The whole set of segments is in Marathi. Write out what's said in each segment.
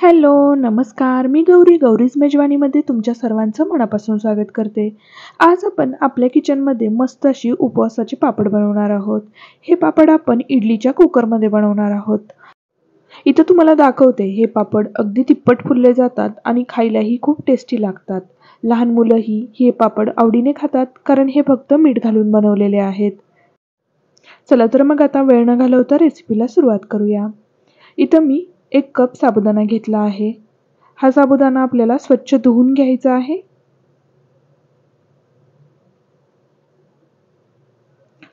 हॅलो, नमस्कार. मी गौरी, गौरीज मेजवानीमध्ये तुमच्या सर्वांचं मनापासून स्वागत करते. आज आपण आपल्या किचनमध्ये मस्त अशी उपवासाचे पापड बनवणार आहोत. हे पापड आपण इडलीच्या कुकरमध्ये बनवणार आहोत. इथं तुम्हाला दाखवते, हे पापड अगदी तिप्पट फुलले जातात आणि खायलाही खूप टेस्टी लागतात. लहान मुलंही हे पापड आवडीने खातात, कारण हे फक्त मीठ घालून बनवलेले आहेत. चला तर मग आता वेळ न घालवता रेसिपीला सुरुवात करूया. इथं मी 1 कप साबुदाणा घेतला आहे. हा साबुदाणा आपल्याला स्वच्छ धुवून घ्यायचा आहे.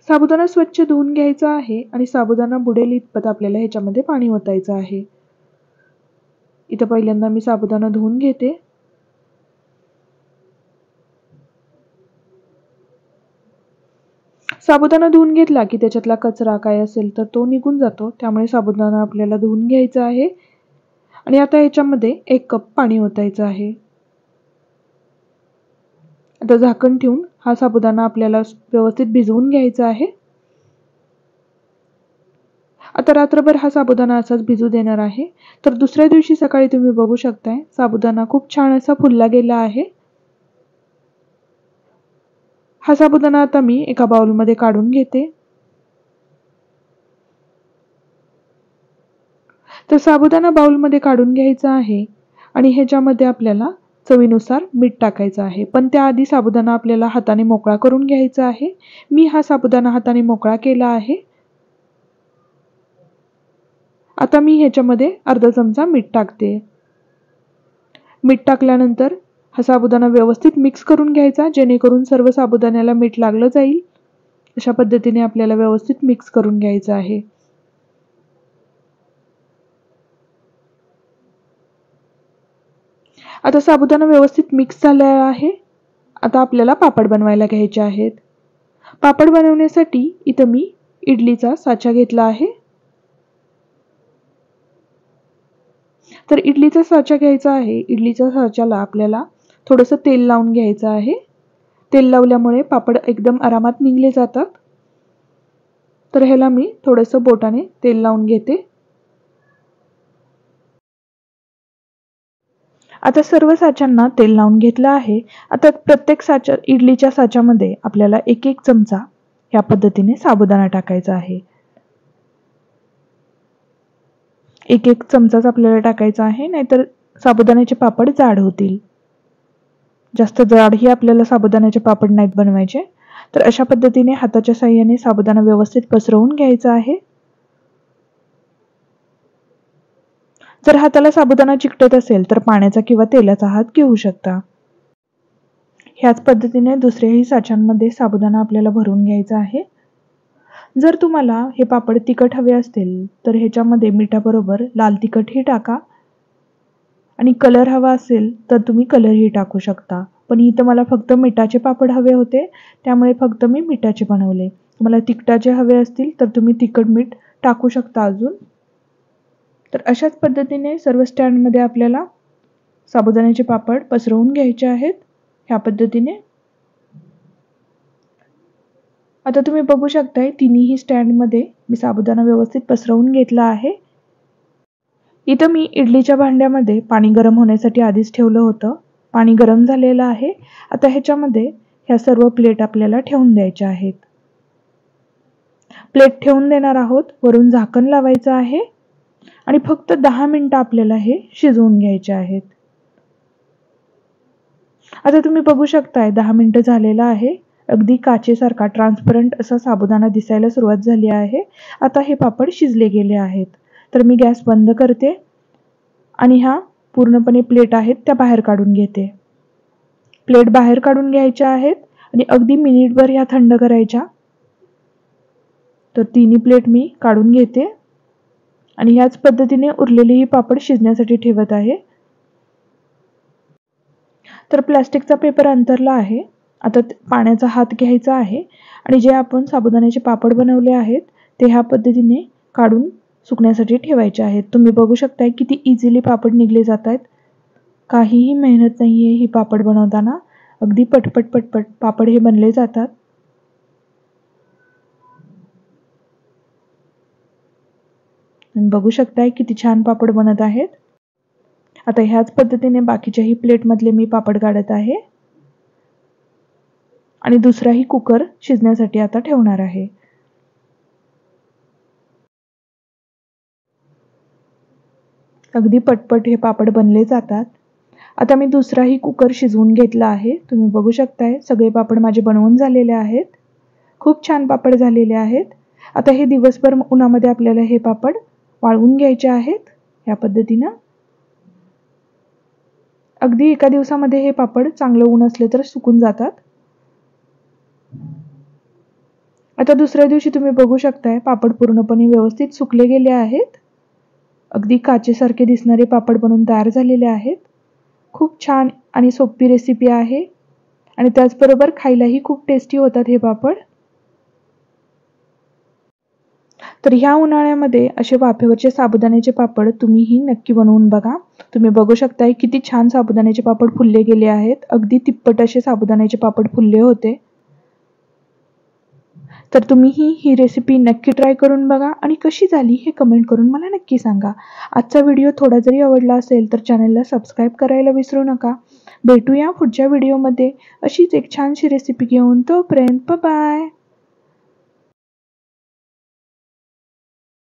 साबुदाणा स्वच्छ धुवून घ्यायचा आहे आणि साबुदाणा बुडेल इतपत आपल्याला ह्याच्यामध्ये पाणी ओतायचं आहे. इथं पहिल्यांदा मी साबुदाणा धुवून घेते. साबुदाणा धुवून घेतला की त्याच्यातला कचरा काय असेल तर तो निघून जातो. त्यामुळे साबुदाणा आपल्याला धुवून घ्यायचा आहे आणि आता ह्याच्यामध्ये 1 कप पाणी ओतायचं आहे. आता झाकण ठेवून हा साबुदाणा आपल्याला व्यवस्थित भिजवून घ्यायचा आहे. आता रात्रभर हा साबुदाणा असाच भिजू देणार आहे. तर दुसऱ्या दिवशी सकाळी तुम्ही बघू शकताय साबुदाणा खूप छान असा फुलला गेला आहे. हा साबुदाणा आता मी एका बाउलमध्ये काढून घेते. तर साबुदाणा बाउलमध्ये काढून घ्यायचा आहे आणि ह्याच्यामध्ये आपल्याला चवीनुसार मीठ टाकायचं आहे. पण त्याआधी साबुदाणा आपल्याला हाताने मोकळा करून घ्यायचा आहे. मी हा साबुदाणा हाताने मोकळा केला आहे. आता मी ह्याच्यामध्ये अर्धा चमचा मीठ टाकते. मीठ टाकल्यानंतर हा साबुदाणा व्यवस्थित मिक्स करून घ्यायचा, जेणेकरून सर्व साबुदाण्याला मीठ लागलं जाईल. अशा पद्धतीने आपल्याला व्यवस्थित मिक्स करून घ्यायचं आहे. आता साबुदाणा व्यवस्थित मिक्स झालेला आहे. आता आपल्याला पापड बनवायला घ्यायचे आहेत. पापड बनवण्यासाठी इथं मी इडलीचा साचा घेतला आहे. तर इडलीचा साचा घ्यायचा आहे. इडलीच्या साच्याला आपल्याला थोडंसं तेल लावून घ्यायचं आहे. तेल लावल्यामुळे पापड एकदम आरामात निघले जातात. तर ह्याला मी थोडंसं बोटाने तेल लावून घेते. आता सर्व साच्यांना तेल लावून घेतलं आहे. आता प्रत्येक इडलीच्या साच्यामध्ये आपल्याला 1-1 चमचा ह्या पद्धतीने साबुदाणा टाकायचा आहे. 1-1 चमचाच आपल्याला टाकायचा आहे, नाहीतर साबुदाण्याचे पापड जाड होतील. जास्त जाडही आपल्याला साबुदाण्याचे पापड नाहीत बनवायचे. तर अशा पद्धतीने हाताच्या साहाय्याने साबुदाणा व्यवस्थित पसरवून घ्यायचा आहे. जर हाताला साबुदाणा चिकटत असेल तर पाण्याचा किंवा तेलाचा हात घेऊ शकता. ह्याच पद्धतीने दुसऱ्याही साच्यांमध्ये साबुदाणा आपल्याला भरून घ्यायचा आहे. जर तुम्हाला हे पापड तिखट हवे असतील तर ह्याच्यामध्ये मिठाबरोबर लाल तिखटही टाका आणि कलर हवा असेल तर तुम्ही कलरही टाकू शकता. पण इथं मला फक्त मिठाचे पापड हवे होते, त्यामुळे फक्त मी मिठाचे बनवले. तुम्हाला तिखटाचे हवे असतील तर तुम्ही तिखट मीठ टाकू शकता अजून. तर अशाच पद्धतीने सर्व स्टँडमध्ये आपल्याला साबुदाण्याचे पापड पसरवून घ्यायचे आहेत. ह्या पद्धतीने आता तुम्ही बघू शकताय तिन्ही स्टँडमध्ये मी साबुदाणा व्यवस्थित पसरवून घेतला आहे. इथं मी इडलीच्या भांड्यामध्ये पाणी गरम होण्यासाठी आधीच ठेवलं होतं. पाणी गरम झालेलं आहे. आता ह्याच्यामध्ये ह्या सर्व प्लेट आपल्याला ठेवून द्यायच्या आहेत. प्लेट ठेवून देणार आहोत. वरून झाकण लावायचं आहे आणि फक्त 10 मिनिटं आपल्याला हे शिजवून घ्यायचे आहेत. आता तुम्ही बघू शकताय 10 मिनिटं झालेलं आहे. अगदी काचेसारखा ट्रान्सपरंट असा साबुदाणा दिसायला सुरुवात झाली आहे. आता हे पापड शिजले गेले आहेत. तर मी गॅस बंद करते आणि ह्या पूर्णपणे प्लेट आहेत त्या बाहेर काढून घेते. प्लेट बाहेर काढून घ्यायच्या आहेत आणि अगदी मिनिटभर ह्या थंड करायच्या. तर तिन्ही प्लेट मी काढून घेते आणि ह्याच पद्धतीने उरलेले ही पापड शिजण्यासाठी ठेवत आहे. तर प्लास्टिकचा पेपर अंथरला आहे. आता पाण्याचा हात घ्यायचा आहे आणि जे आपण साबुदाण्याचे पापड बनवले आहेत ते ह्या पद्धतीने काढून सुकण्यासाठी ठेवायचे आहेत. तुम्ही बघू शकताय किती इझिली पापड निघले जात आहेत. काहीही मेहनत नाहीये ही पापड बनवताना. अगदी पटपट पटपट पापड हे बनले जातात. बघू शकताय किती छान पापड बनत आहेत. आता ह्याच पद्धतीने बाकीच्याही प्लेटमधले मी पापड काढत आहे आणि दुसराही कुकर शिजण्यासाठी आता ठेवणार आहे. अगदी पटपट हे पापड बनले जातात. आता मी दुसराही कुकर शिजवून घेतला आहे. तुम्ही बघू शकताय सगळे पापड माझे बनवून झालेले आहेत. खूप छान पापड झालेले आहेत. आता हे दिवसभर उन्हामध्ये आपल्याला हे पापड वाळवून घ्यायचे आहेत. या पद्धतीनं अगदी एका दिवसामध्ये हे पापड चांगलं ऊन असले तर सुकून जातात. आता दुसऱ्या दिवशी तुम्ही बघू शकताय पापड पूर्णपणे व्यवस्थित सुकले गेले आहेत. अगदी काचेसारखे दिसणारे पापड बनून तयार झालेले आहेत. खूप छान आणि सोपी रेसिपी आहे आणि त्याचबरोबर खायलाही खूप टेस्टी होतात हे पापड. तर ह्या उन्हाळ्यामध्ये असे वाफेवरचे साबुदाण्याचे पापड तुम्हीही नक्की बनवून बघा. तुम्ही बघू शकताय किती छान साबुदाण्याचे पापड फुलले गेले आहेत. अगदी तिप्पट असे साबुदाण्याचे पापड फुलले होते. तर तुम्हीही ही रेसिपी नक्की ट्राय करून बघा आणि कशी झाली हे कमेंट करून मला नक्की सांगा. आजचा व्हिडिओ थोडा जरी आवडला असेल तर चॅनलला सबस्क्राईब करायला विसरू नका. भेटूया पुढच्या व्हिडिओमध्ये अशीच एक छानशी रेसिपी घेऊन. तोपर्यंत बाय.